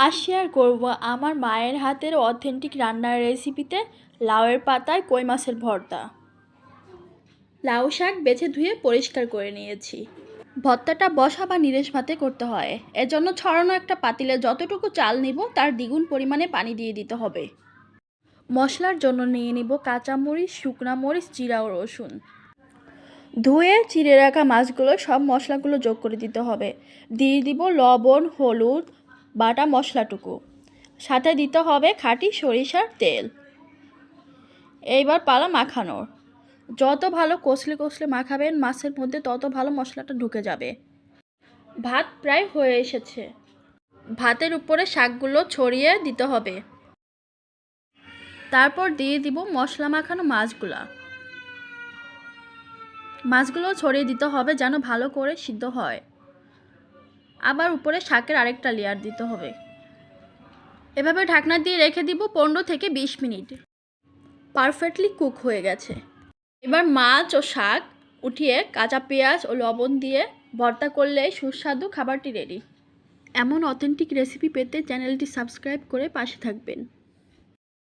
আজ শেয়ার করব আমার মায়ের হাতের অথেন্টিক রান্নার রেসিপিতে লাউয়ের পাতায় কই মাছের ভর্তা। লাউ শাক বেছে ধুয়ে পরিষ্কার করে নিয়েছি। ভর্তাটা বসা বা নিরেশ ভাতে করতে হয়, এজন্য ছড়ানো একটা পাতিলে যতটুকু চাল নিব তার দ্বিগুণ পরিমাণে পানি দিয়ে দিতে হবে। মশলার জন্য নিয়ে নিব কাঁচামরিচ, শুকনা মরিচ, জিরা ও রসুন। ধুয়ে চিড়ে রাখা মাছগুলো সব মশলাগুলো যোগ করে দিতে হবে। দিয়ে দিব লবণ, হলুদ, বাটা মশলাটুকু, সাথে দিতে হবে খাঁটি সরিষার তেল। এইবার পালা মাখানোর। যত ভালো কষলে কষলে মাখাবেন মাছের মধ্যে তত ভালো মশলাটা ঢুকে যাবে। ভাত প্রায় হয়ে এসেছে। ভাতের উপরে শাকগুলো ছড়িয়ে দিতে হবে। তারপর দিয়ে দিব মশলা মাখানো মাছগুলো ছড়িয়ে দিতে হবে যেন ভালো করে সিদ্ধ হয়। আবার উপরে শাকের আরেকটা লেয়ার দিতে হবে। এভাবে ঢাকনা দিয়ে রেখে দিব 15 থেকে 20 মিনিট। পারফেক্টলি কুক হয়ে গেছে। এবার মাছ ও শাক উঠিয়ে কাঁচা পেঁয়াজ ও লবণ দিয়ে ভর্তা করলে সুস্বাদু খাবারটি রেডি। এমন অথেন্টিক রেসিপি পেতে চ্যানেলটি সাবস্ক্রাইব করে পাশে থাকবেন।